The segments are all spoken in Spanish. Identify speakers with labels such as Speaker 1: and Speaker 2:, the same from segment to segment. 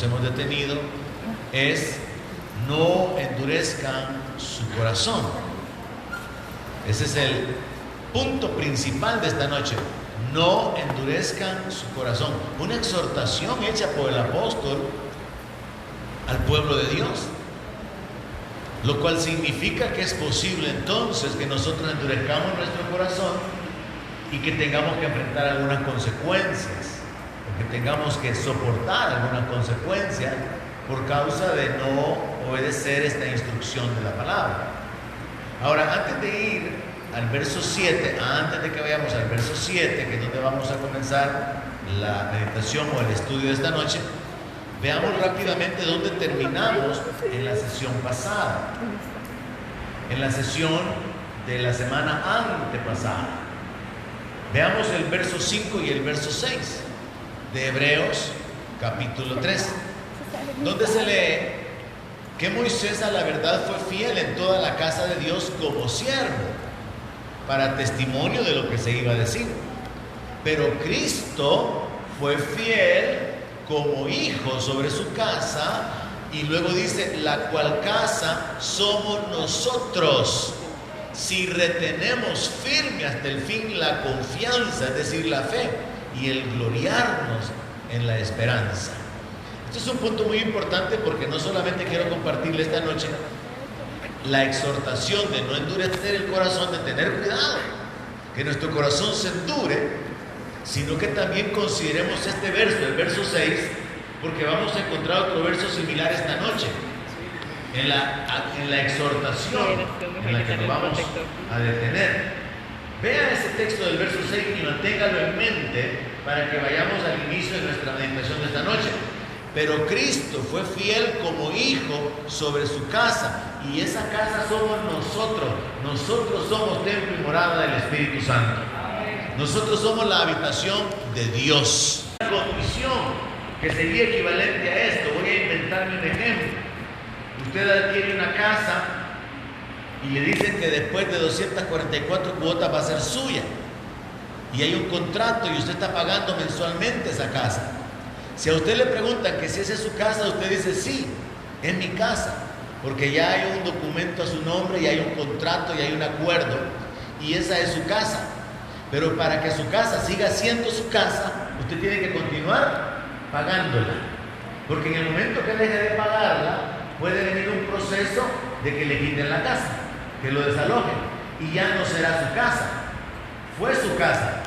Speaker 1: nos hemos detenido es: no endurezcan su corazón. Ese es el punto principal de esta noche. No endurezcan su corazón. Una exhortación hecha por el apóstol al pueblo de Dios, lo cual significa que es posible entonces que nosotros endurezcamos nuestro corazón y que tengamos que enfrentar algunas consecuencias, o que tengamos que soportar algunas consecuencias por causa de no obedecer esta instrucción de la palabra. Ahora, antes de ir al verso 7, antes de que vayamos al verso 7, que es donde vamos a comenzar la meditación o el estudio de esta noche, veamos rápidamente dónde terminamos en la sesión pasada, en la sesión de la semana antepasada. Veamos el verso 5 y el verso 6 de Hebreos capítulo 3, donde se lee que Moisés a la verdad fue fiel en toda la casa de Dios como siervo, para testimonio de lo que se iba a decir. Pero Cristo fue fiel como hijo sobre su casa, y luego dice: la cual casa somos nosotros, si retenemos firme hasta el fin la confianza, es decir, la fe, y el gloriarnos en la esperanza. Este es un punto muy importante, porque no solamente quiero compartirle esta noche la exhortación de no endurecer el corazón, de tener cuidado que nuestro corazón se endure, sino que también consideremos este verso, el verso 6, porque vamos a encontrar otro verso similar esta noche, en la exhortación en la que nos vamos a detener. Vea ese texto del verso 6 y manténgalo en mente para que vayamos al inicio de nuestra meditación de esta noche. Pero Cristo fue fiel como hijo sobre su casa, y esa casa somos nosotros. Nosotros somos templo y morada del Espíritu Santo. Nosotros somos la habitación de Dios. La condición que sería equivalente a esto, voy a inventarme un ejemplo. Usted adquiere una casa y le dicen que después de 244 cuotas va a ser suya, y hay un contrato y usted está pagando mensualmente esa casa. Si a usted le preguntan que si esa es su casa, usted dice: sí, es mi casa, porque ya hay un documento a su nombre y hay un contrato y hay un acuerdo, y esa es su casa. Pero para que su casa siga siendo su casa, usted tiene que continuar pagándola, porque en el momento que deje de pagarla puede venir un proceso de que le quiten la casa, que lo desalojen, y ya no será su casa. Fue su casa,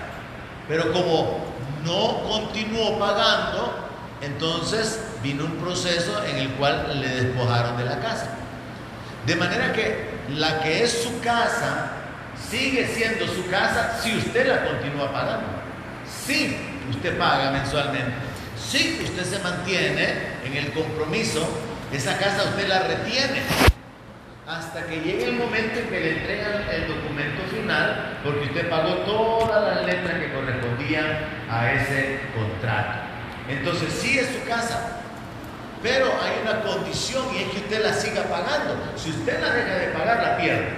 Speaker 1: pero como no continuó pagando, entonces vino un proceso en el cual le despojaron de la casa. De manera que la que es su casa sigue siendo su casa si usted la continúa pagando. Si usted paga mensualmente, si usted se mantiene en el compromiso, esa casa usted la retiene hasta que llegue el momento en que le entregan el documento final, porque usted pagó todas las letras que correspondían a ese contrato. Entonces sí es su casa, pero hay una condición, y es que usted la siga pagando. Si usted la deja de pagar, la pierde.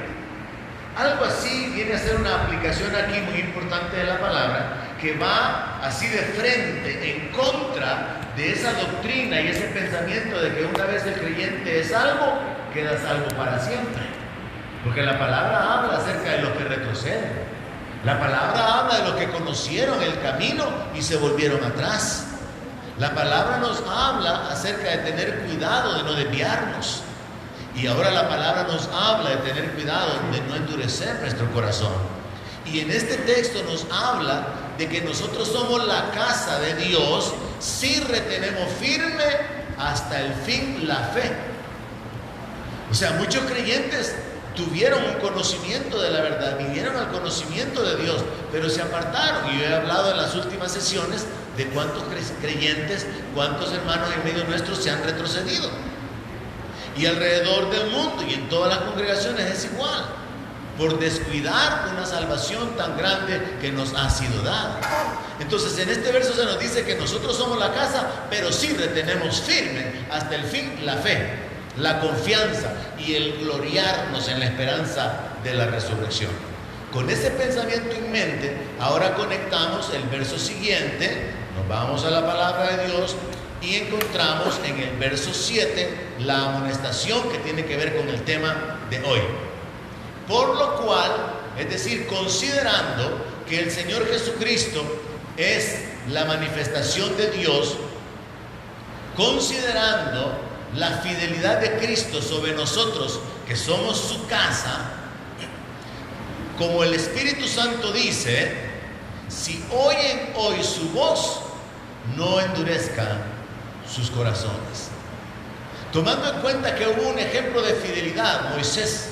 Speaker 1: Algo así viene a ser una aplicación aquí muy importante de la palabra, que va así de frente en contra de esa doctrina y ese pensamiento de que una vez el creyente es salvo, queda salvo para siempre. Porque la palabra habla acerca de los que retroceden. La palabra habla de los que conocieron el camino y se volvieron atrás. La palabra nos habla acerca de tener cuidado de no desviarnos. Y ahora la palabra nos habla de tener cuidado de no endurecer nuestro corazón. Y en este texto nos habla de que nosotros somos la casa de Dios si retenemos firme hasta el fin la fe. O sea, muchos creyentes tuvieron un conocimiento de la verdad, vinieron al conocimiento de Dios, pero se apartaron. Y yo he hablado en las últimas sesiones de cuántos creyentes, cuántos hermanos en medio nuestro se han retrocedido. Y alrededor del mundo y en todas las congregaciones es igual, por descuidar una salvación tan grande que nos ha sido dada. Entonces en este verso se nos dice que nosotros somos la casa, pero sí retenemos firme hasta el fin la fe, la confianza y el gloriarnos en la esperanza de la resurrección. Con ese pensamiento en mente, ahora conectamos el verso siguiente, nos vamos a la palabra de Dios y encontramos en el verso 7 la amonestación que tiene que ver con el tema de hoy. Por lo cual, es decir, considerando que el Señor Jesucristo es la manifestación de Dios, considerando la fidelidad de Cristo sobre nosotros, que somos su casa, como el Espíritu Santo dice, si oyen hoy su voz, no endurezcan sus corazones. Tomando en cuenta que hubo un ejemplo de fidelidad, Moisés,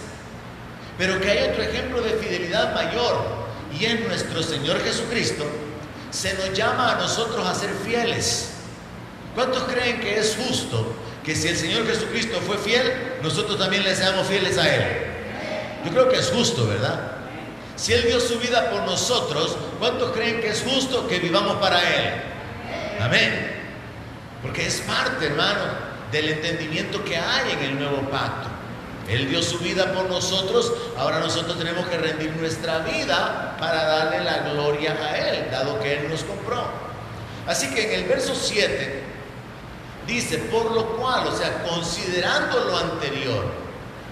Speaker 1: pero que hay otro ejemplo de fidelidad mayor, y es nuestro Señor Jesucristo, se nos llama a nosotros a ser fieles. ¿Cuántos creen que es justo que si el Señor Jesucristo fue fiel, nosotros también le seamos fieles a Él? Yo creo que es justo, ¿verdad? Si Él dio su vida por nosotros, ¿cuántos creen que es justo que vivamos para Él? Amén. Porque es parte, hermano, del entendimiento que hay en el nuevo pacto. Él dio su vida por nosotros, ahora nosotros tenemos que rendir nuestra vida para darle la gloria a Él, dado que Él nos compró. Así que en el verso 7 dice, por lo cual, o sea, considerando lo anterior,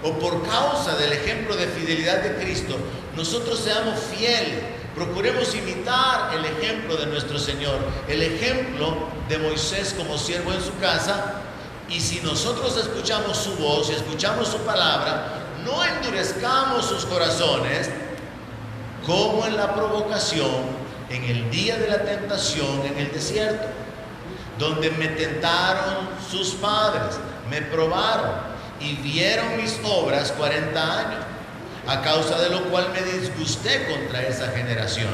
Speaker 1: o por causa del ejemplo de fidelidad de Cristo, nosotros seamos fieles, procuremos imitar el ejemplo de nuestro Señor, el ejemplo de Moisés como siervo en su casa. Y si nosotros escuchamos su voz y escuchamos su palabra, no endurezcamos sus corazones como en la provocación, en el día de la tentación en el desierto, donde me tentaron sus padres, me probaron y vieron mis obras 40 años, a causa de lo cual me disgusté contra esa generación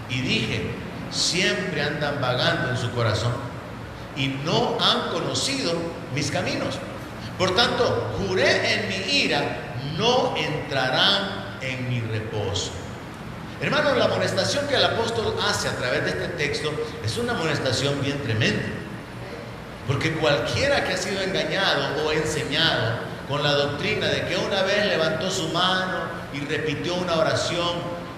Speaker 1: y dije, siempre andan vagando en su corazón y no han conocido mis caminos. Por tanto, juré en mi ira, no entrarán en mi reposo. Hermanos, la amonestación que el apóstol hace a través de este texto es una amonestación bien tremenda. Porque cualquiera que ha sido engañado o enseñado con la doctrina de que una vez levantó su mano y repitió una oración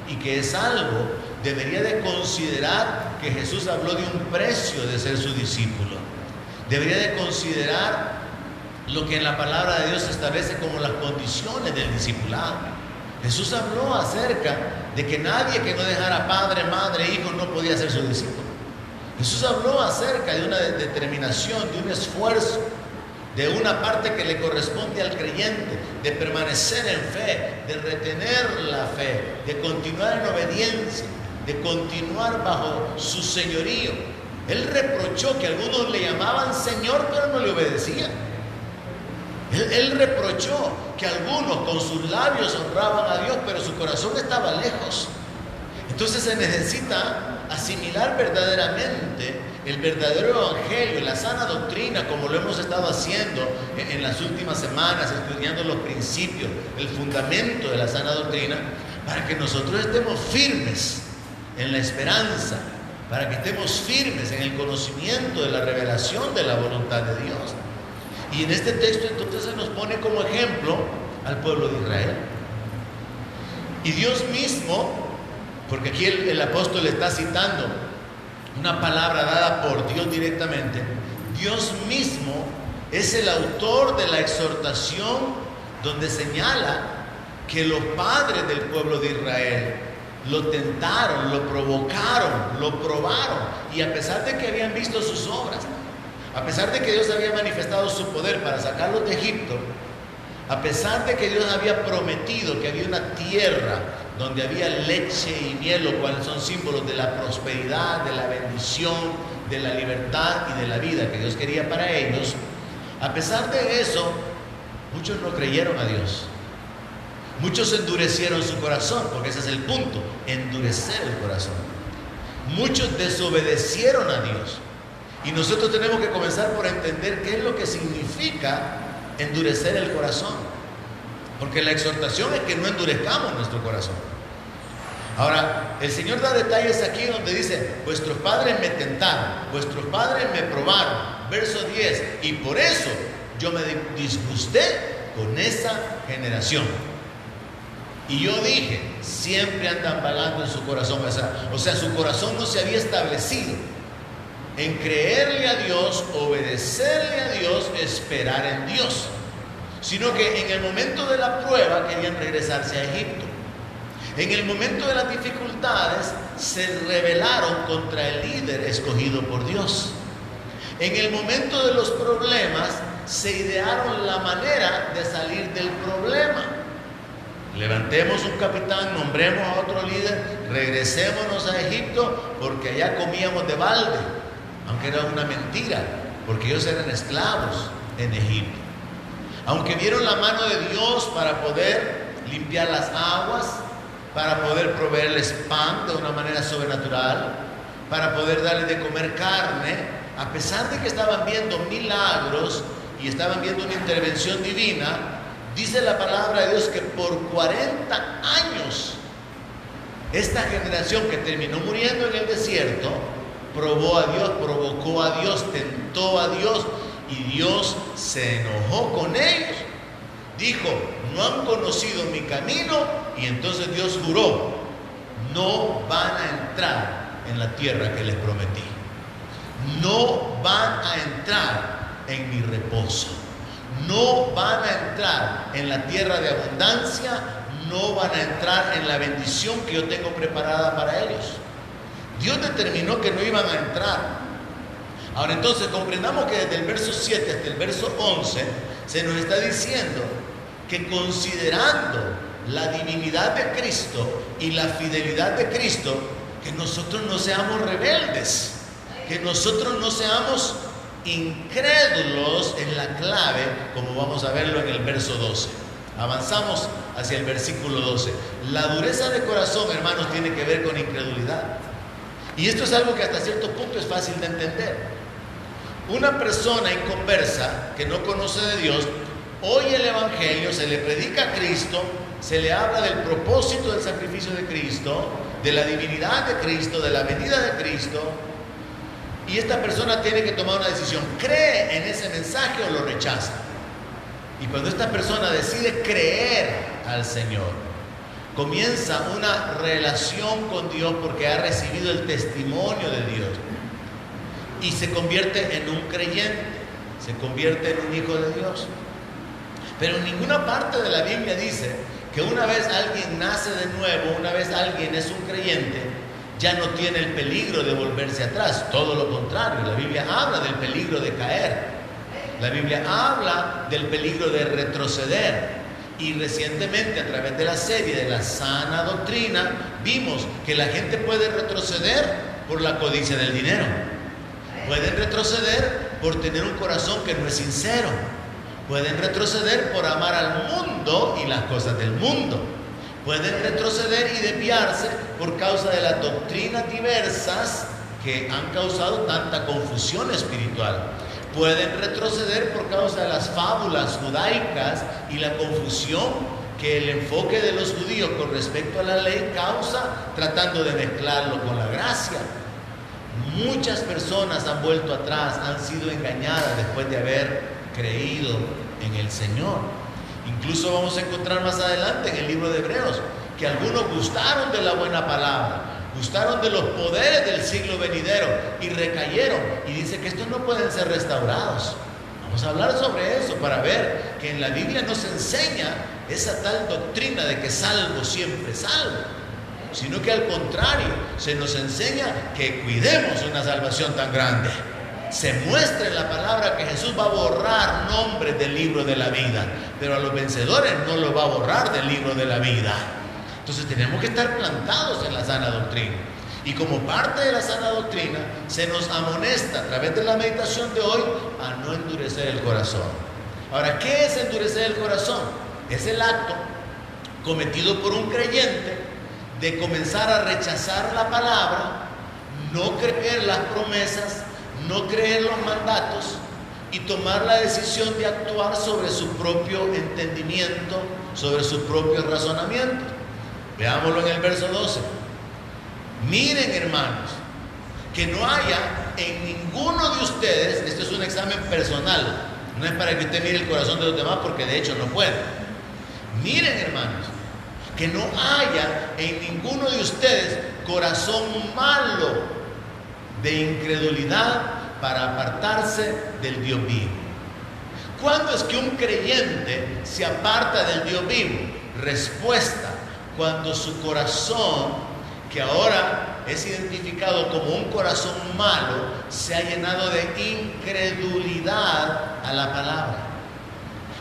Speaker 1: y que es algo, debería de considerar que Jesús habló de un precio de ser su discípulo. Debería de considerar lo que en la palabra de Dios se establece como las condiciones del discipulado. Jesús habló acerca de que nadie que no dejara padre, madre, hijo no podía ser su discípulo. Jesús habló acerca de una determinación, de un esfuerzo, de una parte que le corresponde al creyente, de permanecer en fe, de retener la fe, de continuar en obediencia, de continuar bajo su señorío. Él reprochó que algunos le llamaban Señor, pero no le obedecían. Él reprochó que algunos con sus labios honraban a Dios, pero su corazón estaba lejos. Entonces se necesita asimilar verdaderamente el verdadero evangelio, la sana doctrina, como lo hemos estado haciendo en las últimas semanas, estudiando los principios, el fundamento de la sana doctrina, para que nosotros estemos firmes en la esperanza, para que estemos firmes en el conocimiento de la revelación de la voluntad de Dios. Y en este texto entonces se nos pone como ejemplo al pueblo de Israel. Y Dios mismo, porque aquí el apóstol está citando una palabra dada por Dios directamente, Dios mismo es el autor de la exhortación donde señala que los padres del pueblo de Israel lo tentaron, lo provocaron, lo probaron, y a pesar de que habían visto sus obras, a pesar de que Dios había manifestado su poder para sacarlos de Egipto, a pesar de que Dios había prometido que había una tierra donde había leche y miel, lo cual son símbolos de la prosperidad, de la bendición, de la libertad y de la vida que Dios quería para ellos, a pesar de eso, muchos no creyeron a Dios. Muchos endurecieron su corazón, porque ese es el punto, endurecer el corazón. Muchos desobedecieron a Dios. Y nosotros tenemos que comenzar por entender qué es lo que significa endurecer el corazón. Porque la exhortación es que no endurezcamos nuestro corazón. Ahora, el Señor da detalles aquí donde dice, vuestros padres me tentaron, vuestros padres me probaron. Verso 10, y por eso yo me disgusté con esa generación. Y yo dije, siempre andan vagando en su corazón. O sea, su corazón no se había establecido. en creerle a Dios, obedecerle a Dios, esperar en Dios, sino que en el momento de la prueba querían regresarse a Egipto. En el momento de las dificultades se rebelaron contra el líder escogido por Dios. En el momento de los problemas se idearon la manera de salir del problema. Levantemos un capitán, nombremos a otro líder, regresémonos a Egipto porque allá comíamos de balde, aunque era una mentira, porque ellos eran esclavos en Egipto. Aunque vieron la mano de Dios para poder limpiar las aguas, para poder proveerles pan de una manera sobrenatural, para poder darles de comer carne, a pesar de que estaban viendo milagros y estaban viendo una intervención divina, dice la palabra de Dios que por 40 años esta generación que terminó muriendo en el desierto probó a Dios, provocó a Dios, tentó a Dios, y Dios se enojó con ellos. Dijo: no han conocido mi camino. Y entonces Dios juró: no van a entrar en la tierra que les prometí. No van a entrar en mi reposo. No van a entrar en la tierra de abundancia. No van a entrar en la bendición que yo tengo preparada para ellos. Dios determinó que no iban a entrar. Ahora entonces comprendamos que desde el verso 7 hasta el verso 11 se nos está diciendo que, considerando la divinidad de Cristo y la fidelidad de Cristo, que nosotros no seamos rebeldes, que nosotros no seamos incrédulos en la clave, como vamos a verlo en el verso 12. Avanzamos hacia el versículo 12. La dureza de corazón, hermanos, tiene que ver con incredulidad. Y esto es algo que hasta cierto punto es fácil de entender. Una persona inconversa que no conoce de Dios oye el Evangelio, se le predica a Cristo, se le habla del propósito del sacrificio de Cristo, de la divinidad de Cristo, de la venida de Cristo, y esta persona tiene que tomar una decisión: ¿cree en ese mensaje o lo rechaza? Y cuando esta persona decide creer al Señor, comienza una relación con Dios porque ha recibido el testimonio de Dios y se convierte en un creyente, se convierte en un hijo de Dios. Pero en ninguna parte de la Biblia dice que una vez alguien nace de nuevo, una vez alguien es un creyente, ya no tiene el peligro de volverse atrás. Todo lo contrario, la Biblia habla del peligro de caer. La Biblia habla del peligro de retroceder. Y recientemente, a través de la serie de la sana doctrina, vimos que la gente puede retroceder por la codicia del dinero. Pueden retroceder por tener un corazón que no es sincero. Pueden retroceder por amar al mundo y las cosas del mundo. Pueden retroceder y desviarse por causa de las doctrinas diversas que han causado tanta confusión espiritual. Pueden retroceder por causa de las fábulas judaicas y la confusión que el enfoque de los judíos con respecto a la ley causa, tratando de mezclarlo con la gracia. Muchas personas han vuelto atrás, han sido engañadas después de haber creído en el Señor. Incluso vamos a encontrar más adelante en el libro de Hebreos que algunos gustaron de la buena palabra, gustaron de los poderes del siglo venidero y recayeron, y dice que estos no pueden ser restaurados. Vamos a hablar sobre eso para ver que en la Biblia no se enseña esa tal doctrina de que salvo siempre salvo, sino que al contrario, se nos enseña que cuidemos una salvación tan grande. Se muestra en la palabra que Jesús va a borrar nombres del libro de la vida, pero a los vencedores no los va a borrar del libro de la vida. Entonces tenemos que estar plantados en la sana doctrina. Y como parte de la sana doctrina, se nos amonesta a través de la meditación de hoy a no endurecer el corazón. Ahora, ¿qué es endurecer el corazón? Es el acto cometido por un creyente de comenzar a rechazar la palabra, no creer las promesas, no creer los mandatos y tomar la decisión de actuar sobre su propio entendimiento, sobre sus propios razonamientos. Veámoslo en el verso 12. Miren, hermanos, que no haya en ninguno de ustedes, esto es un examen personal, no es para que usted mire el corazón de los demás, porque de hecho no puede. Miren, hermanos, que no haya en ninguno de ustedes corazón malo de incredulidad para apartarse del Dios vivo. ¿Cuándo es que un creyente se aparta del Dios vivo? Respuesta: cuando su corazón, que ahora es identificado como un corazón malo, se ha llenado de incredulidad a la palabra.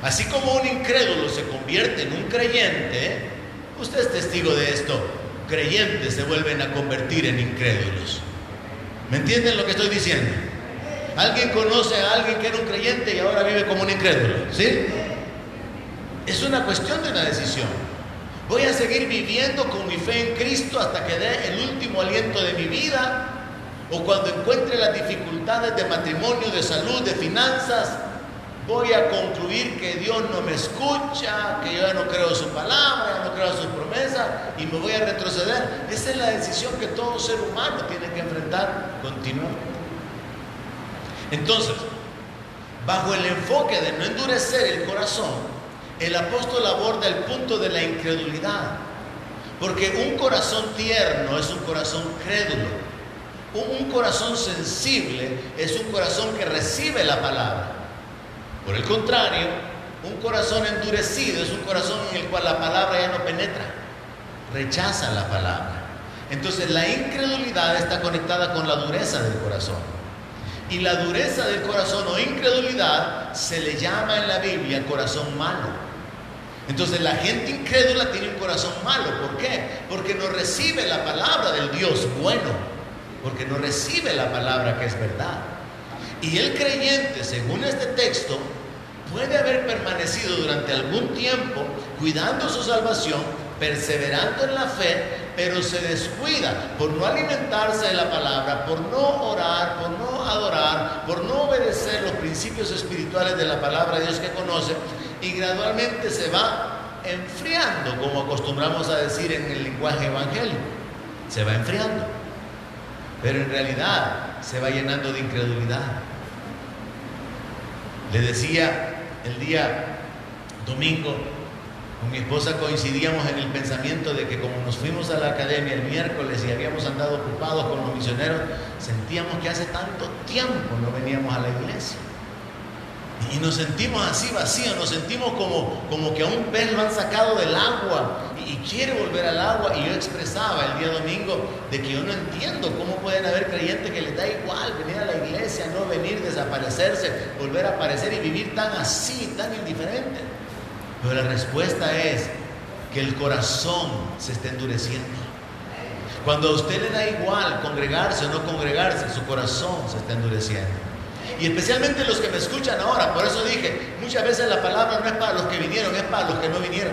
Speaker 1: Así como un incrédulo se convierte en un creyente, usted es testigo de esto, creyentes se vuelven a convertir en incrédulos. ¿Me entienden lo que estoy diciendo? ¿Alguien conoce a alguien que era un creyente y ahora vive como un incrédulo? ¿Sí? Es una cuestión de una decisión. Voy a seguir viviendo con mi fe en Cristo hasta que dé el último aliento de mi vida, o cuando encuentre las dificultades de matrimonio, de salud, de finanzas, voy a concluir que Dios no me escucha, que yo ya no creo su palabra, ya no creo sus promesas y me voy a retroceder. Esa es la decisión que todo ser humano tiene que enfrentar continuamente. Entonces, bajo el enfoque de no endurecer el corazón, el apóstol aborda el punto de la incredulidad, porque un corazón tierno es un corazón crédulo, un corazón sensible es un corazón que recibe la palabra. Por el contrario, un corazón endurecido es un corazón en el cual la palabra ya no penetra, rechaza la palabra. Entonces la incredulidad está conectada con la dureza del corazón, y la dureza del corazón o incredulidad se le llama en la Biblia corazón malo. Entonces la gente incrédula tiene un corazón malo. ¿Por qué? Porque no recibe la palabra del Dios bueno, porque no recibe la palabra que es verdad. Y el creyente, según este texto, puede haber permanecido durante algún tiempo cuidando su salvación, perseverando en la fe, pero se descuida por no alimentarse de la palabra, por no orar, por no adorar, por no obedecer los principios espirituales de la palabra de Dios que conoce, y gradualmente se va enfriando, como acostumbramos a decir en el lenguaje evangélico. Se va enfriando, pero en realidad se va llenando de incredulidad. Le decía el día domingo, con mi esposa coincidíamos en el pensamiento de que como nos fuimos a la academia el miércoles y habíamos andado ocupados con los misioneros, sentíamos que hace tanto tiempo no veníamos a la iglesia. Y nos sentimos así vacíos, nos sentimos como que a un pez lo han sacado del agua y quiere volver al agua. Y yo expresaba el día domingo de que yo no entiendo cómo pueden haber creyentes que les da igual venir a la iglesia, no venir, desaparecerse, volver a aparecer y vivir tan así, tan indiferente. Pero la respuesta es que el corazón se está endureciendo. Cuando a usted le da igual congregarse o no congregarse, su corazón se está endureciendo. Y especialmente los que me escuchan ahora, por eso dije, muchas veces la palabra no es para los que vinieron, es para los que no vinieron.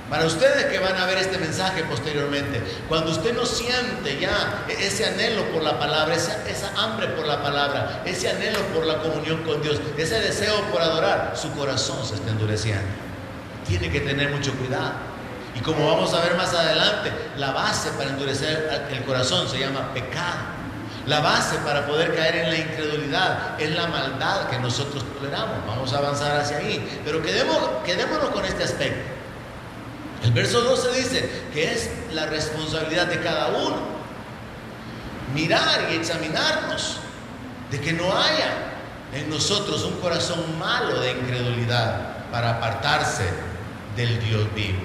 Speaker 1: Para ustedes que van a ver este mensaje posteriormente, cuando usted no siente ya ese anhelo por la palabra, esa hambre por la palabra, ese anhelo por la comunión con Dios, ese deseo por adorar, su corazón se está endureciendo. Tiene que tener mucho cuidado. Y como vamos a ver más adelante, la base para endurecer el corazón se llama pecado. La base para poder caer en la incredulidad es la maldad que nosotros toleramos. Vamos a avanzar hacia ahí, pero quedémonos con este aspecto. El verso 12 dice que es la responsabilidad de cada uno mirar y examinarnos de que no haya en nosotros un corazón malo de incredulidad para apartarse del Dios vivo.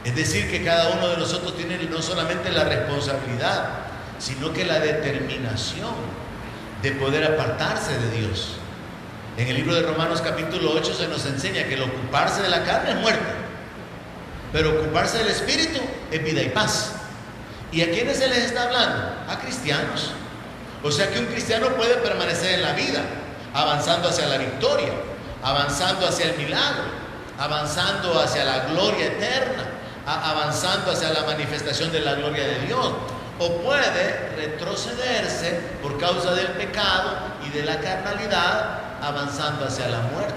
Speaker 1: Es decir, que cada uno de nosotros tiene no solamente la responsabilidad, sino que la determinación de poder apartarse de Dios. En el libro de Romanos capítulo 8 se nos enseña que el ocuparse de la carne es muerte, pero ocuparse del Espíritu es vida y paz. ¿Y a quiénes se les está hablando? A cristianos. O sea que un cristiano puede permanecer en la vida, avanzando hacia la victoria, avanzando hacia el milagro, avanzando hacia la gloria eterna, avanzando hacia la manifestación de la gloria de Dios. O puede retrocederse por causa del pecado y de la carnalidad, avanzando hacia la muerte.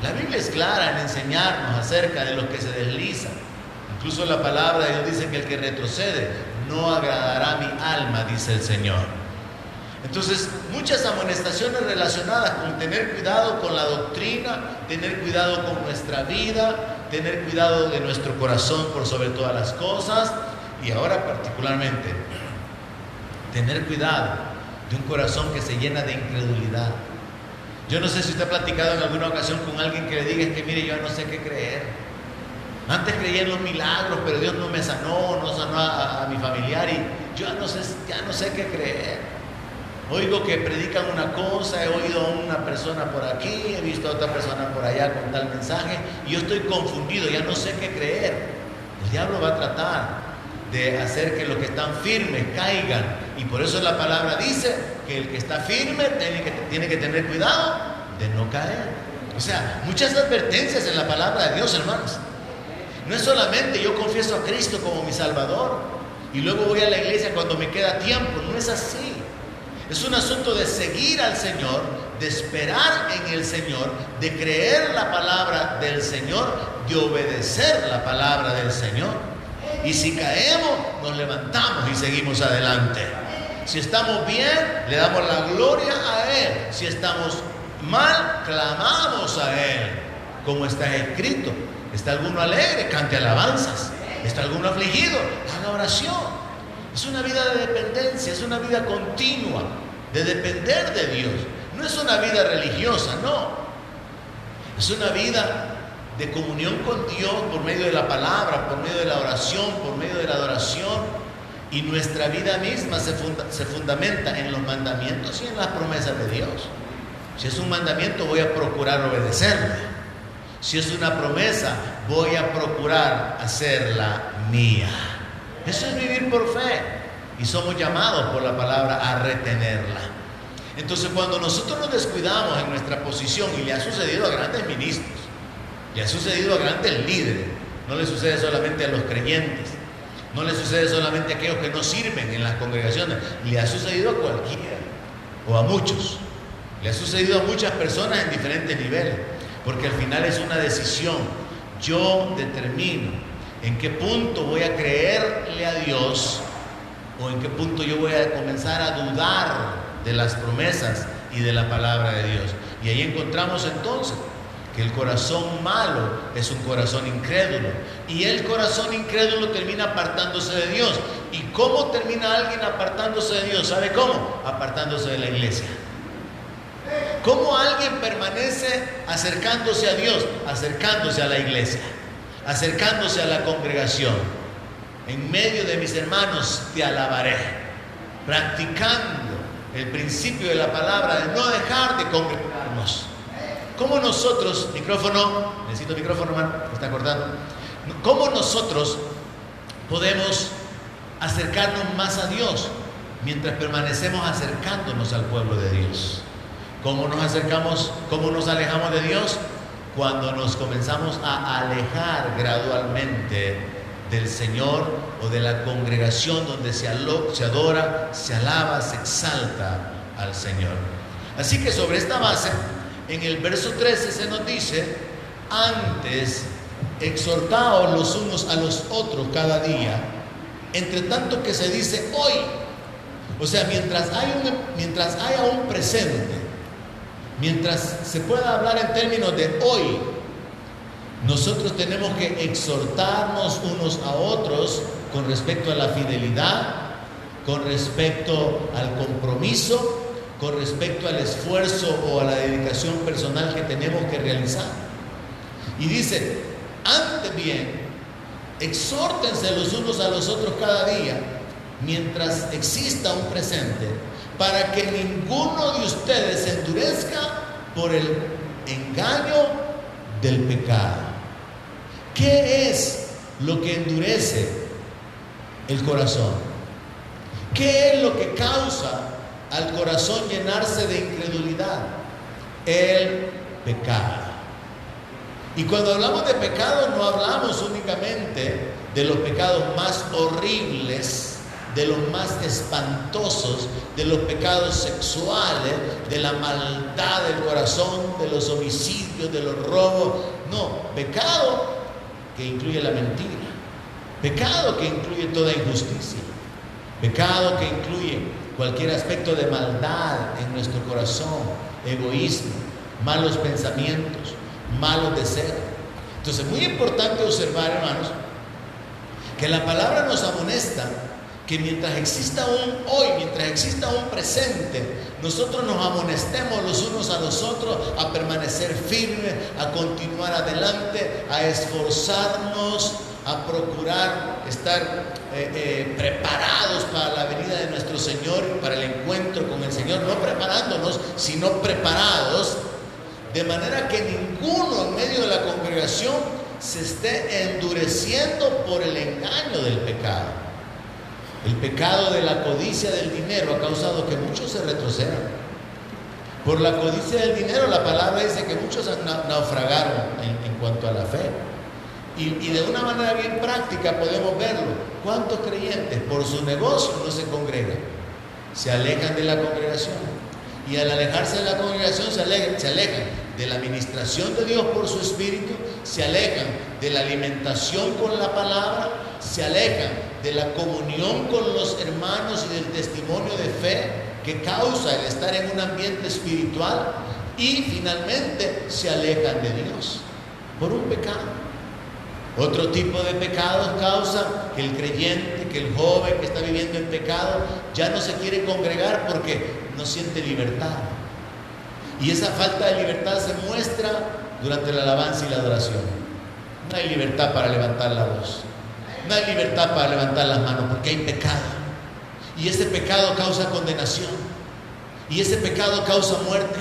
Speaker 1: La Biblia es clara en enseñarnos acerca de los que se deslizan. Incluso la palabra de Dios dice que el que retrocede no agradará a mi alma, dice el Señor. Entonces, muchas amonestaciones relacionadas con tener cuidado con la doctrina, tener cuidado con nuestra vida, tener cuidado de nuestro corazón por sobre todas las cosas. Y ahora particularmente, tener cuidado de un corazón que se llena de incredulidad. Yo no sé si usted ha platicado en alguna ocasión con alguien que le diga, es que mire, yo no sé qué creer. Antes creía en los milagros, pero Dios no me sanó, no sanó a mi familiar y yo ya no sé qué creer. Oigo que predican una cosa, he oído a una persona por aquí, he visto a otra persona por allá con tal mensaje y yo estoy confundido, ya no sé qué creer. El diablo va a tratar de hacer que los que están firmes caigan, y por eso la palabra dice que el que está firme tiene que tener cuidado de no caer. O sea, muchas advertencias en la palabra de Dios, hermanos. No es solamente yo confieso a Cristo como mi Salvador y luego voy a la iglesia cuando me queda tiempo. No es así. Es un asunto de seguir al Señor, de esperar en el Señor, de creer la palabra del Señor, de obedecer la palabra del Señor. Y si caemos, nos levantamos y seguimos adelante. Si estamos bien, le damos la gloria a Él. Si estamos mal, clamamos a Él, como está escrito. ¿Está alguno alegre? Cante alabanzas. ¿Está alguno afligido? Haga oración. Es una vida de dependencia, es una vida continua, de depender de Dios. No es una vida religiosa, no. Es una vida de comunión con Dios por medio de la palabra, por medio de la oración, por medio de la adoración. Y nuestra vida misma se fundamenta en los mandamientos y en las promesas de Dios. Si es un mandamiento, voy a procurar obedecerlo. Si es una promesa, voy a procurar hacerla mía. Eso es vivir por fe. Y somos llamados por la palabra a retenerla. Entonces, cuando nosotros nos descuidamos en nuestra posición, y le ha sucedido a grandes ministros, le ha sucedido a grandes líderes, no le sucede solamente a los creyentes, no le sucede solamente a aquellos que no sirven en las congregaciones, le ha sucedido a cualquiera, o a muchos, le ha sucedido a muchas personas en diferentes niveles, porque al final es una decisión. Yo determino en qué punto voy a creerle a Dios o en qué punto yo voy a comenzar a dudar de las promesas y de la palabra de Dios. Y ahí encontramos entonces que el corazón malo es un corazón incrédulo, y el corazón incrédulo termina apartándose de Dios. ¿Y cómo termina alguien apartándose de Dios? ¿Sabe cómo? Apartándose de la iglesia. ¿Cómo alguien permanece acercándose a Dios? Acercándose a la iglesia, acercándose a la congregación. En medio de mis hermanos te alabaré, practicando el principio de la palabra de no dejar de congregarnos. ¿Cómo nosotros, necesito micrófono, hermano, me está cortando. ¿Cómo nosotros podemos acercarnos más a Dios mientras permanecemos acercándonos al pueblo de Dios? ¿Cómo nos acercamos, cómo nos alejamos de Dios? Cuando nos comenzamos a alejar gradualmente del Señor o de la congregación donde se adora, se alaba, se exalta al Señor. Así que sobre esta base, en el verso 13 se nos dice: antes exhortaos los unos a los otros cada día, entre tanto que se dice hoy. O sea, mientras haya un presente, mientras se pueda hablar en términos de hoy, nosotros tenemos que exhortarnos unos a otros con respecto a la fidelidad, con respecto al compromiso, con respecto al esfuerzo o a la dedicación personal que tenemos que realizar. Y dice: antes bien, exhórtense los unos a los otros cada día, mientras exista un presente, para que ninguno de ustedes se endurezca por el engaño del pecado. ¿Qué es lo que endurece el corazón? ¿Qué es lo que causa al corazón llenarse de incredulidad? El pecado. Y cuando hablamos de pecado, no hablamos únicamente de los pecados más horribles, de los más espantosos, de los pecados sexuales, de la maldad del corazón, de los homicidios, de los robos. No, pecado que incluye la mentira, pecado que incluye toda injusticia, pecado que incluye cualquier aspecto de maldad en nuestro corazón, egoísmo, malos pensamientos, malos deseos. Entonces, muy importante observar, hermanos, que la palabra nos amonesta que mientras exista un hoy, mientras exista un presente, nosotros nos amonestemos los unos a los otros a permanecer firmes, a continuar adelante, a esforzarnos, a procurar estar preparados para la venida de nuestro Señor, para el encuentro con el Señor, no preparándonos, sino preparados, de manera que ninguno en medio de la congregación se esté endureciendo por el engaño del pecado. El pecado de la codicia del dinero ha causado que muchos se retrocedan. Por la codicia del dinero, la palabra dice que muchos naufragaron en cuanto a la fe. Y de una manera bien práctica podemos verlo. ¿Cuántos creyentes por su negocio no se congregan? Se alejan de la congregación. Y al alejarse de la congregación se alejan de la administración de Dios por su Espíritu, se alejan de la alimentación con la palabra, se alejan de la comunión con los hermanos y del testimonio de fe que causa el estar en un ambiente espiritual, y finalmente se alejan de Dios por un pecado. Otro tipo de pecados causa que el creyente, que el joven que está viviendo en pecado ya no se quiere congregar porque no siente libertad. Y esa falta de libertad se muestra durante la alabanza y la adoración. No hay libertad para levantar la voz. No hay libertad para levantar las manos porque hay pecado. Y ese pecado causa condenación. Y ese pecado causa muerte.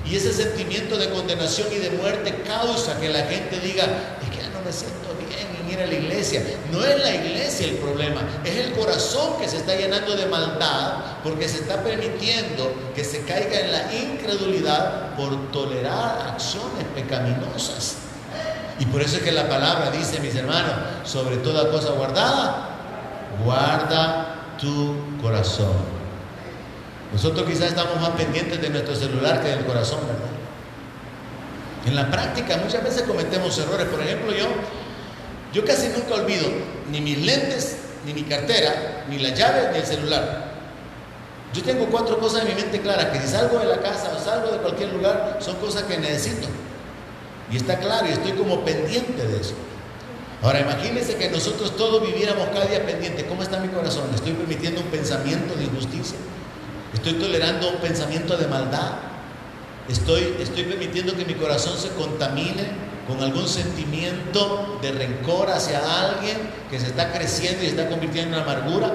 Speaker 1: Y ese sentimiento de condenación y de muerte causa que la gente diga: es que ya no me siento bien en ir a la iglesia. No es la iglesia el problema, es el corazón que se está llenando de maldad porque se está permitiendo que se caiga en la incredulidad por tolerar acciones pecaminosas. Y por eso es que la palabra dice, mis hermanos, sobre toda cosa guardada, guarda tu corazón. Nosotros quizás estamos más pendientes de nuestro celular que del corazón, ¿verdad? En la práctica muchas veces cometemos errores. Por ejemplo, yo casi nunca olvido ni mis lentes, ni mi cartera, ni las llaves, ni el celular. Yo tengo 4 cosas en mi mente claras, que si salgo de la casa o salgo de cualquier lugar, son cosas que necesito. Y está claro, y estoy como pendiente de eso. Ahora imagínense que nosotros todos viviéramos cada día pendiente. ¿Cómo está mi corazón? ¿Estoy permitiendo un pensamiento de injusticia? ¿Estoy tolerando un pensamiento de maldad? ¿Estoy permitiendo que mi corazón se contamine con algún sentimiento de rencor hacia alguien que se está creciendo y se está convirtiendo en amargura?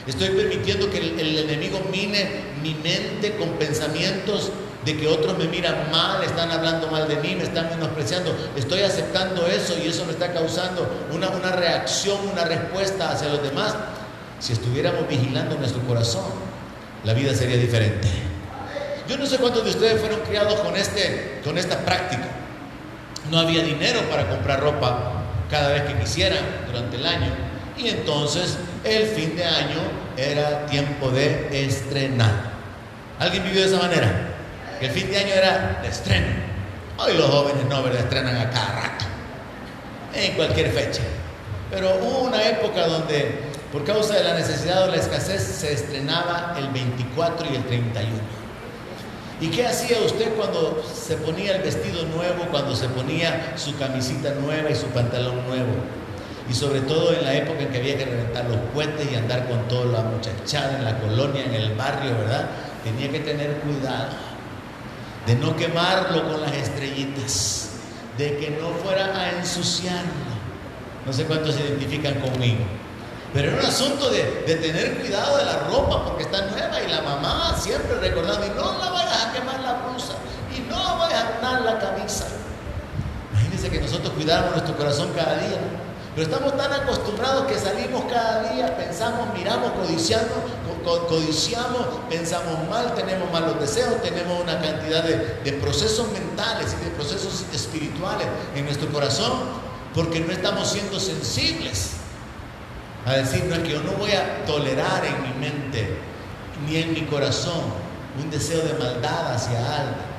Speaker 1: ¿Estoy permitiendo que el enemigo mine mi mente con pensamientos de que otros me miran mal, están hablando mal de mí, me están menospreciando? ¿Estoy aceptando eso y eso me está causando una reacción, una respuesta hacia los demás? Si estuviéramos vigilando nuestro corazón, la vida sería diferente. Yo no sé cuántos de ustedes fueron criados con esta práctica. No había dinero para comprar ropa cada vez que quisieran durante el año, y entonces el fin de año era tiempo de estrenar. ¿Alguien vivió de esa manera? El fin de año era de estreno. Hoy los jóvenes no, ¿verdad? Estrenan a cada rato, en cualquier fecha. Pero hubo una época donde, por causa de la necesidad o la escasez, se estrenaba el 24 y el 31. ¿Y qué hacía usted cuando se ponía el vestido nuevo, cuando se ponía su camisita nueva y su pantalón nuevo? Y sobre todo en la época en que había que reventar los cohetes y andar con toda la muchachada en la colonia, en el barrio, ¿verdad? Tenía que tener cuidado de no quemarlo con las estrellitas, de que no fuera a ensuciarlo. No sé cuántos se identifican conmigo. Pero era un asunto de tener cuidado de la ropa porque está nueva, y la mamá siempre recordando: y no la vayas a quemar la blusa, y no vayas a arruinar la camisa. Imagínense que nosotros cuidáramos nuestro corazón cada día, pero estamos tan acostumbrados que salimos cada día, pensamos, miramos, codiciamos, pensamos mal, tenemos malos deseos, tenemos una cantidad de procesos mentales y de procesos espirituales en nuestro corazón, porque no estamos siendo sensibles a decir: no, es que yo no voy a tolerar en mi mente ni en mi corazón un deseo de maldad hacia alguien.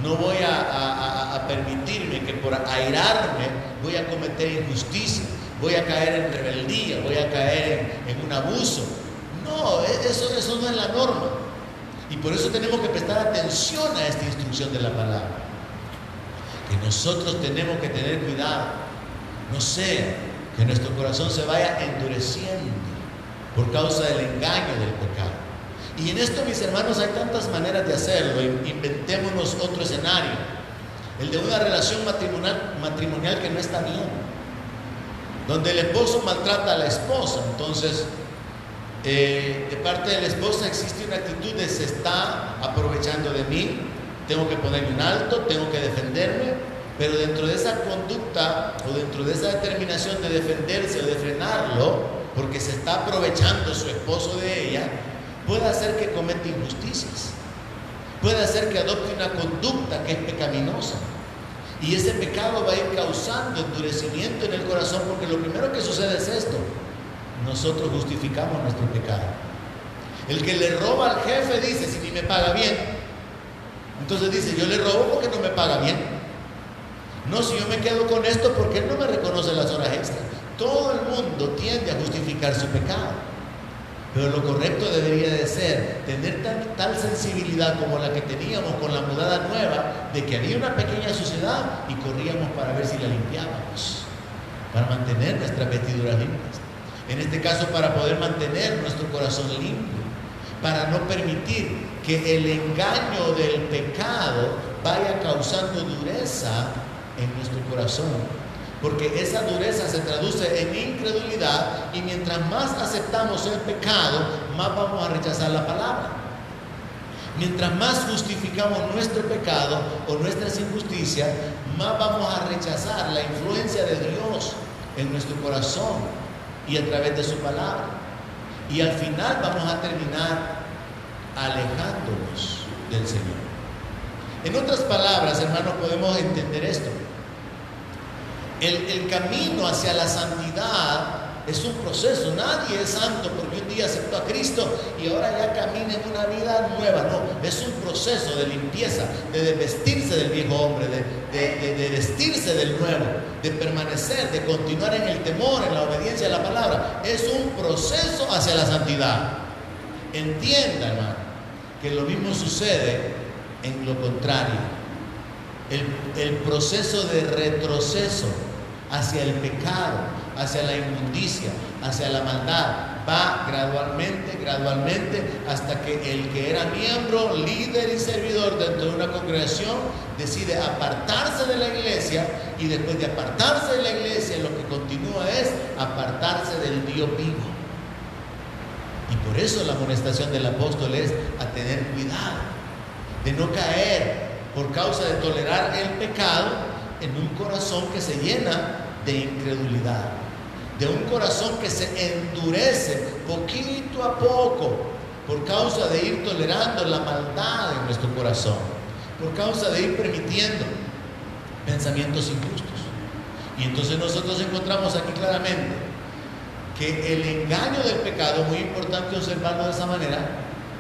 Speaker 1: No voy a permitirme que por airarme voy a cometer injusticia, voy a caer en rebeldía, voy a caer en un abuso. No, eso no es la norma. Y por eso tenemos que prestar atención a esta instrucción de la palabra. Que nosotros tenemos que tener cuidado, no sea que nuestro corazón se vaya endureciendo por causa del engaño del pecado. Y en esto, mis hermanos, hay tantas maneras de hacerlo. Inventémonos otro escenario, el de una relación matrimonial que no está bien, donde el esposo maltrata a la esposa. Entonces, de parte de la esposa existe una actitud de: se está aprovechando de mí, tengo que ponerme un alto, tengo que defenderme. Pero dentro de esa conducta o dentro de esa determinación de defenderse o de frenarlo, porque se está aprovechando su esposo de ella, puede hacer que cometa injusticias, puede hacer que adopte una conducta que es pecaminosa. Y ese pecado va a ir causando endurecimiento en el corazón, porque lo primero que sucede es esto: nosotros justificamos nuestro pecado. El que le roba al jefe dice: si ni me paga bien. Entonces dice: yo le robo porque no me paga bien. No, si yo me quedo con esto, porque él no me reconoce las horas extras. Todo el mundo tiende a justificar su pecado. Pero lo correcto debería de ser tener tal sensibilidad como la que teníamos con la mudada nueva, de que había una pequeña suciedad y corríamos para ver si la limpiábamos, para mantener nuestras vestiduras limpias. En este caso, para poder mantener nuestro corazón limpio, para no permitir que el engaño del pecado vaya causando dureza en nuestro corazón, porque esa dureza se traduce en incredulidad, y mientras más aceptamos el pecado, más vamos a rechazar la palabra. Mientras más justificamos nuestro pecado o nuestras injusticias, más vamos a rechazar la influencia de Dios en nuestro corazón y a través de su palabra, y al final vamos a terminar alejándonos del Señor. En otras palabras, hermanos, podemos entender esto: el camino hacia la santidad es un proceso. Nadie es santo porque un día aceptó a Cristo y ahora ya camina en una vida nueva. No, es un proceso de limpieza, de desvestirse del viejo hombre, de vestirse del nuevo, de permanecer, de continuar en el temor, en la obediencia a la palabra. Es un proceso hacia la santidad. Entienda, hermano, que lo mismo sucede en lo contrario. El proceso de retroceso hacia el pecado, hacia la inmundicia, hacia la maldad, va gradualmente, hasta que el que era miembro, líder y servidor dentro de una congregación decide apartarse de la iglesia, y después de apartarse de la iglesia, lo que continúa es apartarse del Dios vivo. Y por eso la amonestación del apóstol es a tener cuidado de no caer por causa de tolerar el pecado en un corazón que se llena de incredulidad, de un corazón que se endurece poquito a poco por causa de ir tolerando la maldad en nuestro corazón, por causa de ir permitiendo pensamientos injustos. Y entonces nosotros encontramos aquí claramente que el engaño del pecado, muy importante observarlo de esa manera,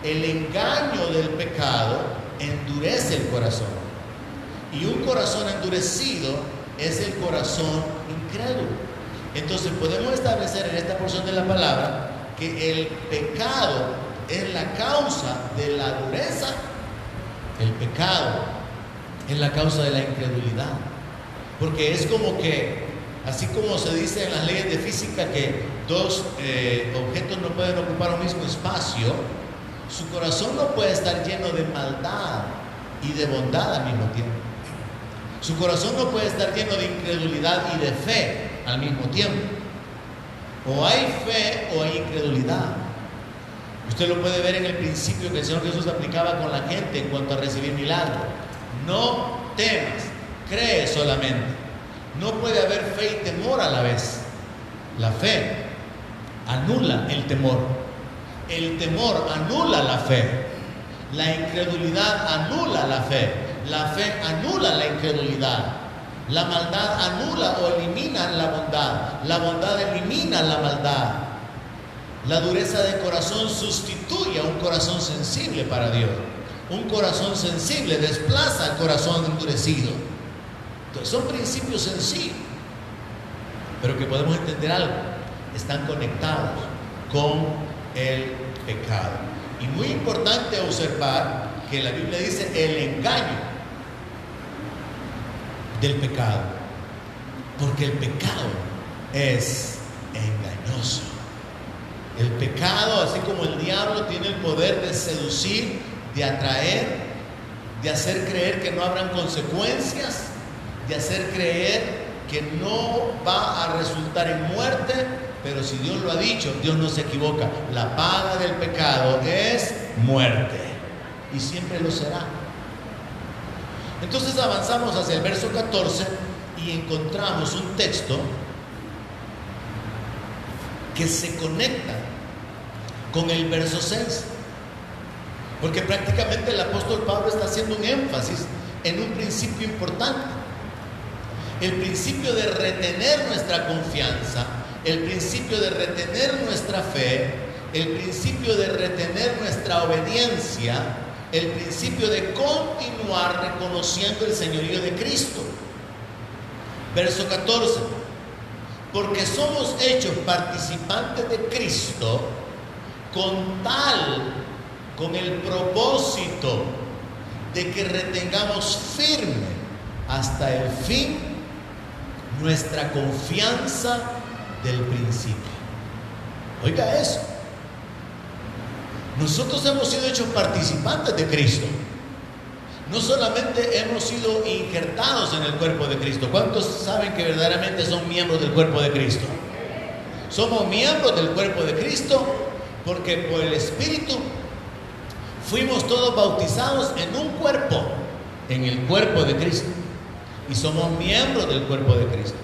Speaker 1: el engaño del pecado endurece el corazón, y un corazón endurecido es el corazón incrédulo. Entonces podemos establecer en esta porción de la palabra que el pecado es la causa de la dureza. El pecado es la causa de la incredulidad, porque es como que, así como se dice en las leyes de física que dos objetos no pueden ocupar un mismo espacio, su corazón no puede estar lleno de maldad y de bondad al mismo tiempo. Su corazón no puede estar lleno de incredulidad y de fe al mismo tiempo. O hay fe o hay incredulidad. Usted lo puede ver en el principio que el Señor Jesús aplicaba con la gente en cuanto a recibir milagros. No temas, cree solamente. No puede haber fe y temor a la vez. La fe anula el temor. El temor anula la fe. La incredulidad anula la fe. La fe anula la incredulidad. La maldad anula o elimina la bondad. La bondad elimina la maldad. La dureza de corazón sustituye a un corazón sensible para Dios. Un corazón sensible desplaza al corazón endurecido. Entonces, son principios sencillos, pero que podemos entender algo. Están conectados con el pecado. Y muy importante observar que la Biblia dice el engaño del pecado, porque el pecado es engañoso. El pecado, así como el diablo, tiene el poder de seducir, de atraer, de hacer creer que no habrán consecuencias, de hacer creer que no va a resultar en muerte. Pero si Dios lo ha dicho, Dios no se equivoca. La paga del pecado es muerte, y siempre lo será. Entonces avanzamos hacia el verso 14 y encontramos un texto que se conecta con el verso 6, porque prácticamente el apóstol Pablo está haciendo un énfasis en un principio importante: el principio de retener nuestra confianza, el principio de retener nuestra fe, el principio de retener nuestra obediencia, el principio de continuar reconociendo el señorío de Cristo. Verso 14: porque somos hechos participantes de Cristo con el propósito de que retengamos firme hasta el fin nuestra confianza del principio. Oiga eso. Nosotros hemos sido hechos participantes de Cristo. No solamente hemos sido injertados en el cuerpo de Cristo. ¿Cuántos saben que verdaderamente son miembros del cuerpo de Cristo? Somos miembros del cuerpo de Cristo porque por el Espíritu fuimos todos bautizados en un cuerpo, en el cuerpo de Cristo, y somos miembros del cuerpo de Cristo.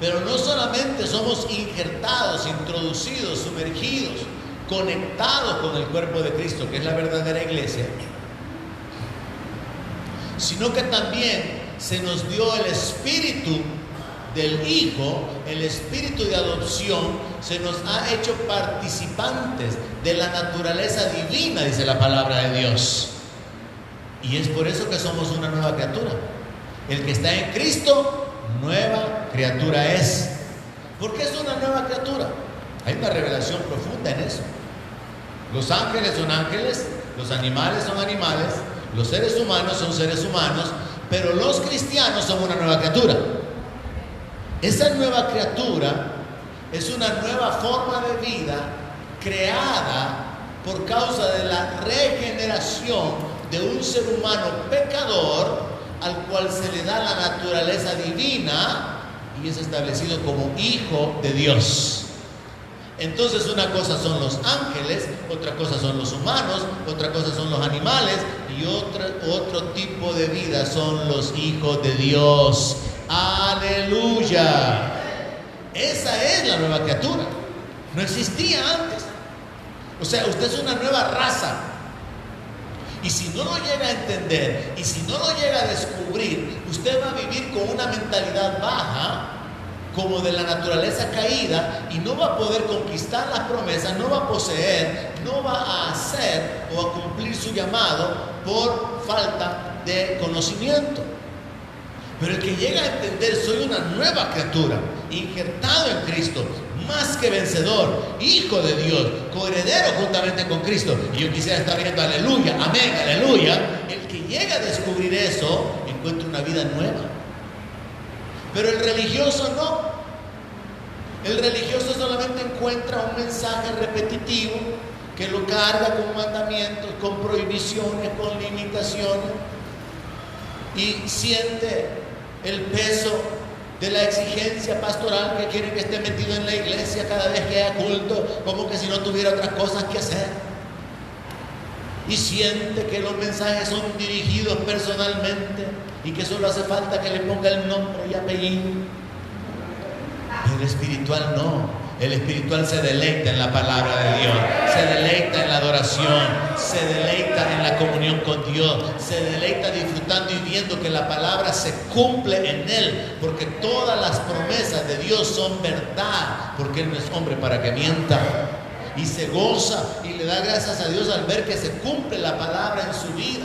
Speaker 1: Pero no solamente somos injertados, introducidos, sumergidos, conectados con el cuerpo de Cristo, que es la verdadera iglesia, sino que también se nos dio el espíritu del Hijo, el espíritu de adopción. Se nos ha hecho participantes de la naturaleza divina, dice la palabra de Dios. Y es por eso que somos una nueva criatura. El que está en Cristo, nueva criatura es. ¿Por qué es una nueva criatura? Hay una revelación profunda en eso. Los ángeles son ángeles, los animales son animales, los seres humanos son seres humanos, pero los cristianos son una nueva criatura. Esa nueva criatura es una nueva forma de vida creada por causa de la regeneración de un ser humano pecador al cual se le da la naturaleza divina y es establecido como hijo de Dios. Entonces una cosa son los ángeles, otra cosa son los humanos, otra cosa son los animales y otro tipo de vida son los hijos de Dios. ¡Aleluya! Esa es la nueva criatura. No existía antes. O sea, usted es una nueva raza. Y si no lo llega a entender, y si no lo llega a descubrir, usted va a vivir con una mentalidad baja, como de la naturaleza caída, y no va a poder conquistar las promesas, no va a poseer, no va a hacer o a cumplir su llamado por falta de conocimiento. Pero el que llega a entender, soy una nueva criatura, injertado en Cristo, más que vencedor, hijo de Dios, coheredero juntamente con Cristo. Y yo quisiera estar viendo aleluya, amén, aleluya. El que llega a descubrir eso, encuentra una vida nueva. Pero el religioso no. El religioso solamente encuentra un mensaje repetitivo que lo carga con mandamientos, con prohibiciones, con limitaciones, y siente el peso de la exigencia pastoral que quiere que esté metido en la iglesia cada vez que haya culto, como que si no tuviera otras cosas que hacer. Y siente que los mensajes son dirigidos personalmente y que solo hace falta que le ponga el nombre y apellido. Pero el espiritual no. El espiritual se deleita en la palabra de Dios, se deleita en la adoración, se deleita en la comunión con Dios, se deleita disfrutando y viendo que la palabra se cumple en él, porque todas las promesas de Dios son verdad, porque él no es hombre para que mienta. Y se goza y le da gracias a Dios al ver que se cumple la palabra en su vida.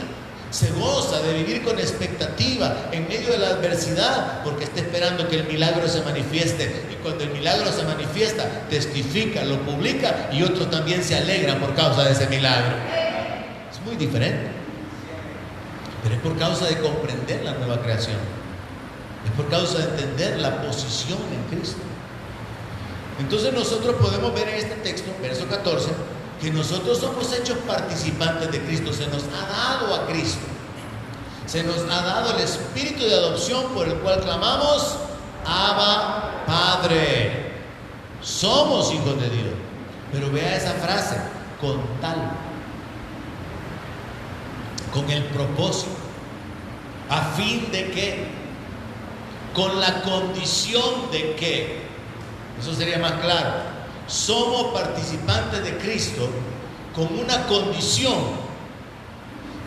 Speaker 1: Se goza de vivir con expectativa en medio de la adversidad, porque está esperando que el milagro se manifieste. Y cuando el milagro se manifiesta, testifica, lo publica, y otros también se alegran por causa de ese milagro. Es muy diferente. Pero es por causa de comprender la nueva creación. Es por causa de entender la posición en Cristo. Entonces nosotros podemos ver en este texto, verso 14, que nosotros somos hechos participantes de Cristo. Se nos ha dado a Cristo. Se nos ha dado el espíritu de adopción por el cual clamamos, Abba, Padre. Somos hijos de Dios. Pero vea esa frase, con tal, con el propósito, a fin de que, con la condición de que, eso sería más claro, somos participantes de Cristo con una condición,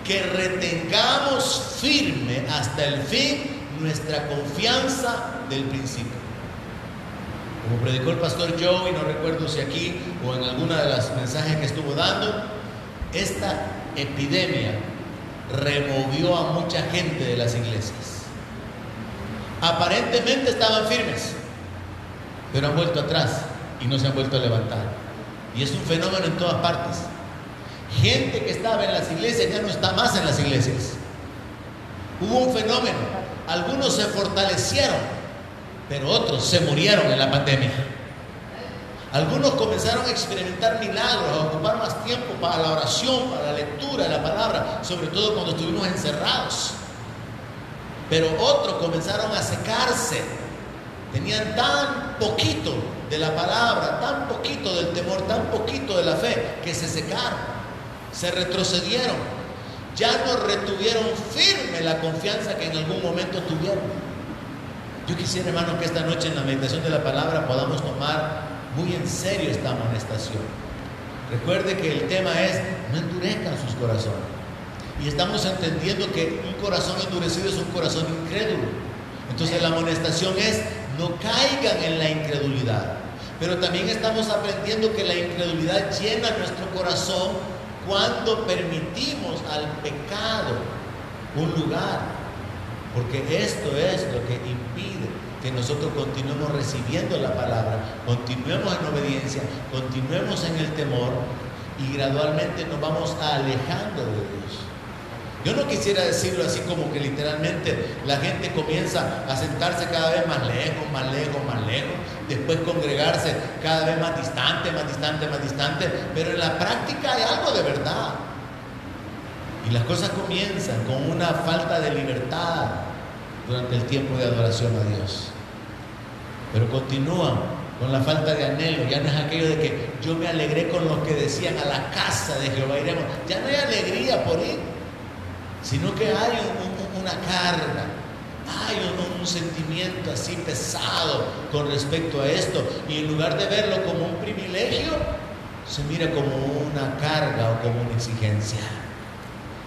Speaker 1: que retengamos firme hasta el fin nuestra confianza del principio. Como predicó el pastor Joe, y no recuerdo si aquí o en alguna de las mensajes que estuvo dando, esta epidemia removió a mucha gente de las iglesias. Aparentemente estaban firmes, pero han vuelto atrás y no se han vuelto a levantar. Y es un fenómeno en todas partes. Gente que estaba en las iglesias ya no está más en las iglesias. Hubo un fenómeno. Algunos se fortalecieron, pero otros se murieron en la pandemia. Algunos comenzaron a experimentar milagros, a ocupar más tiempo para la oración, para la lectura de la palabra, sobre todo cuando estuvimos encerrados. Pero otros comenzaron a secarse. Tenían tan poquito de la palabra, tan poquito del temor, tan poquito de la fe, que se secaron, se retrocedieron. Ya no retuvieron firme la confianza que en algún momento tuvieron. Yo quisiera, hermano, que esta noche en la meditación de la palabra podamos tomar muy en serio esta amonestación. Recuerde que el tema es: no endurezcan sus corazones. Y estamos entendiendo que un corazón endurecido es un corazón incrédulo. Entonces la amonestación es: no caigan en la incredulidad. Pero también estamos aprendiendo que la incredulidad llena nuestro corazón cuando permitimos al pecado un lugar, porque esto es lo que impide que nosotros continuemos recibiendo la palabra, continuemos en obediencia, continuemos en el temor, y gradualmente nos vamos alejando de Dios. Yo no quisiera decirlo así como que literalmente la gente comienza a sentarse cada vez más lejos, más lejos, más lejos, después congregarse cada vez más distante, más distante, más distante, pero en la práctica hay algo de verdad. Y las cosas comienzan con una falta de libertad durante el tiempo de adoración a Dios, pero continúan con la falta de anhelo. Ya no es aquello de que yo me alegré con los que decían: a la casa de Jehová iremos. Ya no hay alegría por ir, sino que hay una carga, hay un sentimiento así pesado con respecto a esto, y en lugar de verlo como un privilegio, se mira como una carga o como una exigencia.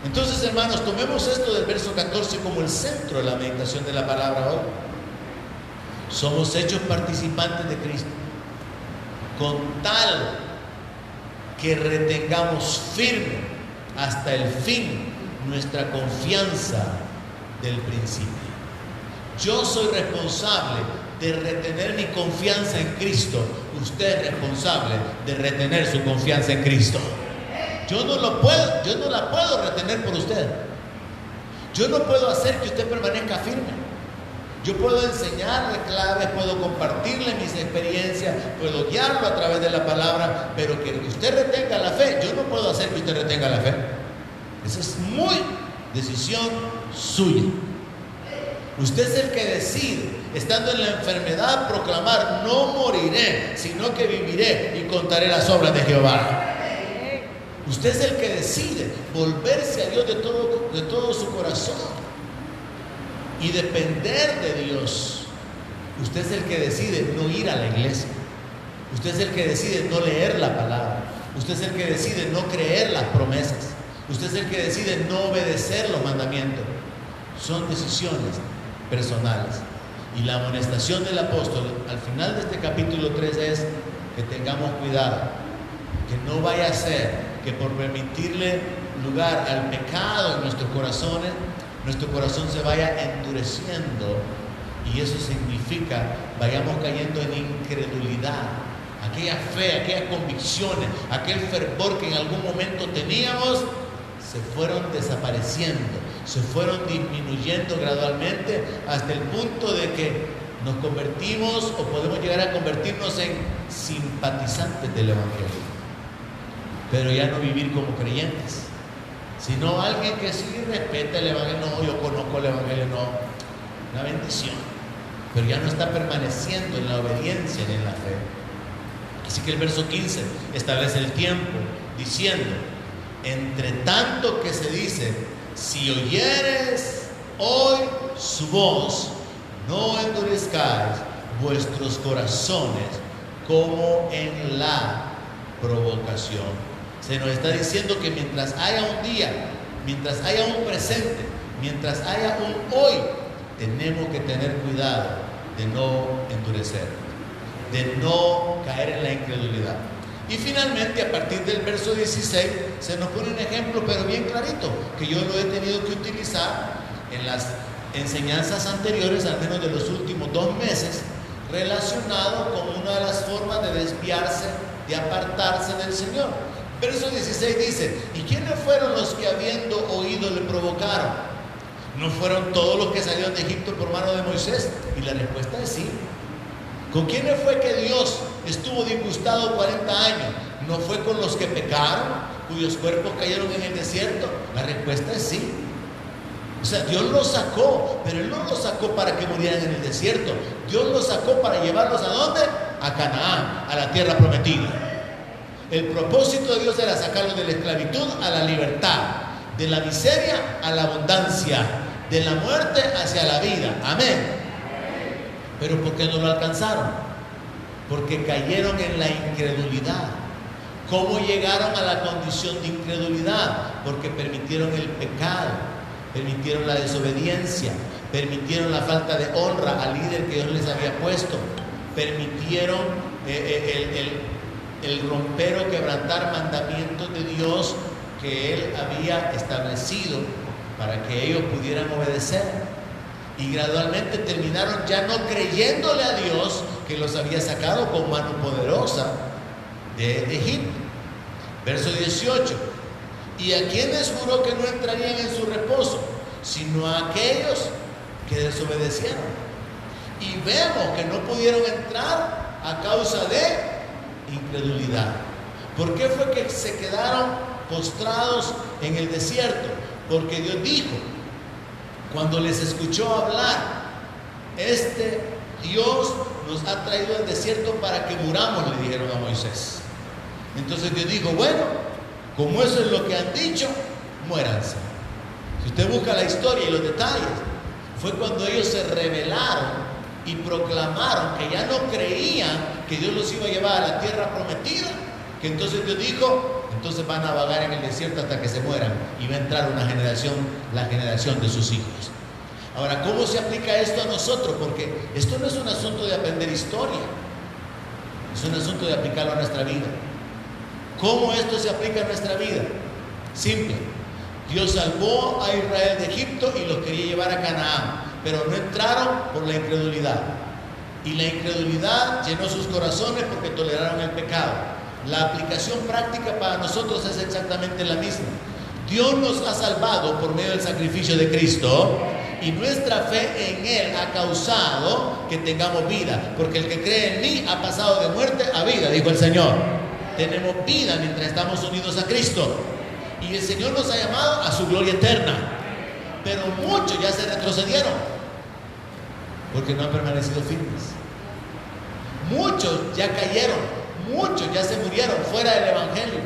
Speaker 1: Entonces, hermanos, tomemos esto del verso 14 como el centro de la meditación de la palabra hoy. Somos hechos participantes de Cristo con tal que retengamos firme hasta el fin nuestra confianza del principio. Yo soy responsable de retener mi confianza en Cristo. Usted es responsable de retener su confianza en Cristo. Yo no la puedo retener por usted. Yo no puedo hacer que usted permanezca firme. Yo puedo enseñarle claves, puedo compartirle mis experiencias, puedo guiarlo a través de la palabra, pero que usted retenga la fe, yo no puedo hacer que usted retenga la fe. Esa es muy decisión suya. Usted es el que decide, estando en la enfermedad, proclamar: no moriré, sino que viviré y contaré las obras de Jehová. Usted es el que decide volverse a Dios de todo su corazón y depender de Dios. Usted es el que decide no ir a la iglesia. Usted es el que decide no leer la palabra. Usted es el que decide no creer las promesas. Usted es el que decide no obedecer los mandamientos. Son decisiones personales. Y la amonestación del apóstol al final de este capítulo 3 es que tengamos cuidado, que no vaya a ser que por permitirle lugar al pecado en nuestros corazones, nuestro corazón se vaya endureciendo, y eso significa vayamos cayendo en incredulidad. Aquella fe, aquellas convicciones, aquel fervor que en algún momento teníamos, se fueron desapareciendo, se fueron disminuyendo gradualmente hasta el punto de que nos convertimos o podemos llegar a convertirnos en simpatizantes del Evangelio, pero ya no vivir como creyentes, sino alguien que sí respeta el Evangelio. No, yo conozco el Evangelio, no, una bendición, pero ya no está permaneciendo en la obediencia ni en la fe. Así que el verso 15 establece el tiempo diciendo: entre tanto que se dice, si oyeres hoy su voz, no endurezcáis vuestros corazones como en la provocación. Se nos está diciendo que mientras haya un día, mientras haya un presente, mientras haya un hoy, tenemos que tener cuidado de no endurecer, de no caer en la incredulidad. Y finalmente, a partir del verso 16, se nos pone un ejemplo, pero bien clarito, que yo lo he tenido que utilizar en las enseñanzas anteriores, al menos de los últimos 2 meses, relacionado con una de las formas de desviarse, de apartarse del Señor. Verso 16 dice: ¿y quiénes fueron los que habiendo oído le provocaron? ¿No fueron todos los que salieron de Egipto por mano de Moisés? Y la respuesta es sí. ¿Con quiénes fue que Dios estuvo disgustado 40 años? ¿No fue con los que pecaron, cuyos cuerpos cayeron en el desierto? La respuesta es sí. O sea, Dios los sacó, pero Él no los sacó para que murieran en el desierto. Dios los sacó para llevarlos ¿a dónde? A Canaán, a la tierra prometida. El propósito de Dios era sacarlos de la esclavitud a la libertad, de la miseria a la abundancia, de la muerte hacia la vida. Amén. Pero ¿por qué no lo alcanzaron? Porque cayeron en la incredulidad. ¿Cómo llegaron a la condición de incredulidad? Porque permitieron el pecado, permitieron la desobediencia, permitieron la falta de honra al líder que Dios les había puesto, permitieron el romper o quebrantar mandamientos de Dios que Él había establecido para que ellos pudieran obedecer. Y gradualmente terminaron ya no creyéndole a Dios, que los había sacado con mano poderosa de Egipto. Verso 18: y a quienes juró que no entrarían en su reposo, sino a aquellos que desobedecieron. Y vemos que no pudieron entrar a causa de incredulidad. ¿Por qué fue que se quedaron postrados en el desierto? Porque Dios dijo, cuando les escuchó hablar: este Dios nos ha traído al desierto para que muramos, le dijeron a Moisés. Entonces Dios dijo: bueno, como eso es lo que han dicho, muéranse. Si usted busca la historia y los detalles, fue cuando ellos se rebelaron y proclamaron que ya no creían que Dios los iba a llevar a la tierra prometida, que entonces Dios dijo: entonces van a vagar en el desierto hasta que se mueran, y va a entrar una generación, la generación de sus hijos. Ahora, ¿cómo se aplica esto a nosotros? Porque esto no es un asunto de aprender historia, es un asunto de aplicarlo a nuestra vida. ¿Cómo esto se aplica a nuestra vida? Simple. Dios salvó a Israel de Egipto y los quería llevar a Canaán, pero no entraron por la incredulidad. Y la incredulidad llenó sus corazones porque toleraron el pecado. La aplicación práctica para nosotros es exactamente la misma. Dios nos ha salvado por medio del sacrificio de Cristo, y nuestra fe en Él ha causado que tengamos vida, porque el que cree en mí ha pasado de muerte a vida, dijo el Señor. Tenemos vida mientras estamos unidos a Cristo, y el Señor nos ha llamado a su gloria eterna. Pero muchos ya se retrocedieron porque no han permanecido firmes. Muchos ya cayeron, muchos ya se murieron fuera del Evangelio.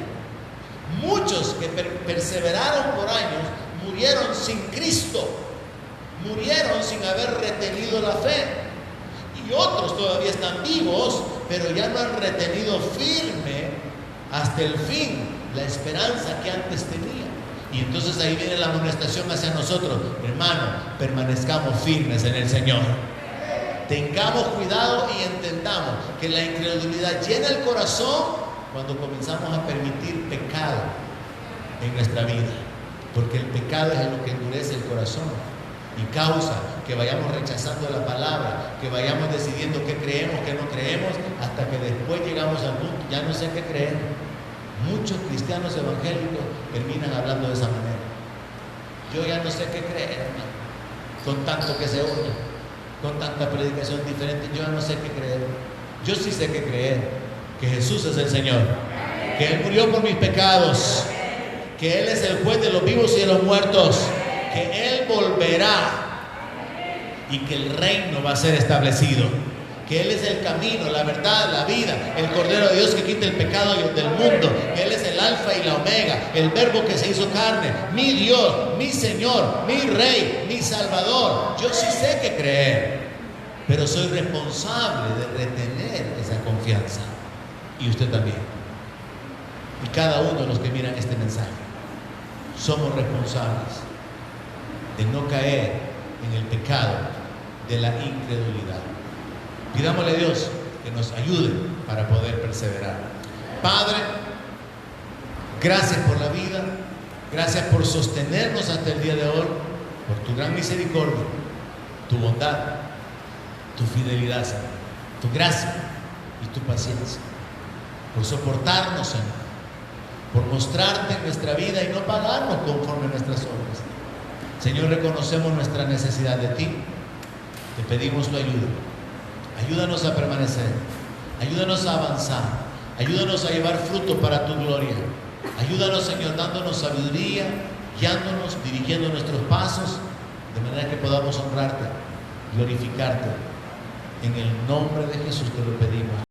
Speaker 1: Muchos que perseveraron por años murieron sin Cristo, murieron sin haber retenido la fe. Y otros todavía están vivos, pero ya no han retenido firme hasta el fin la esperanza que antes tenía. Y entonces ahí viene la amonestación hacia nosotros: hermano, permanezcamos firmes en el Señor. Tengamos cuidado y entendamos que la incredulidad llena el corazón cuando comenzamos a permitir pecado en nuestra vida, porque el pecado es lo que endurece el corazón y causa que vayamos rechazando la palabra, que vayamos decidiendo qué creemos, qué no creemos, hasta que después llegamos al punto, ya no sé qué creer. Muchos cristianos evangélicos terminan hablando de esa manera: yo ya no sé qué creer, hermano, con tanto que se oye. con tanta predicación diferente, yo no sé qué creer. Yo sí sé qué creer, que Jesús es el Señor, que Él murió por mis pecados, que Él es el juez de los vivos y de los muertos, que Él volverá y que el reino va a ser establecido, que Él es el camino, la verdad, la vida, el Cordero de Dios que quita el pecado del mundo, que Él es el alfa y la omega, el verbo que se hizo carne, mi Dios, mi Señor, mi Rey, mi Salvador. Yo sí sé qué creer, pero soy responsable de retener esa confianza, y usted también, y cada uno de los que miran este mensaje. Somos responsables de no caer en el pecado de la incredulidad. Pidámosle a Dios que nos ayude para poder perseverar. Padre, gracias por la vida, gracias por sostenernos hasta el día de hoy, por tu gran misericordia, tu bondad, tu fidelidad, Señor, tu gracia y tu paciencia, por soportarnos, Señor, por mostrarte en nuestra vida y no pagarnos conforme a nuestras obras. Señor, reconocemos nuestra necesidad de ti, te pedimos tu ayuda. Ayúdanos a permanecer, ayúdanos a avanzar, ayúdanos a llevar fruto para tu gloria. Ayúdanos, Señor, dándonos sabiduría, guiándonos, dirigiendo nuestros pasos, de manera que podamos honrarte, glorificarte. En el nombre de Jesús te lo pedimos.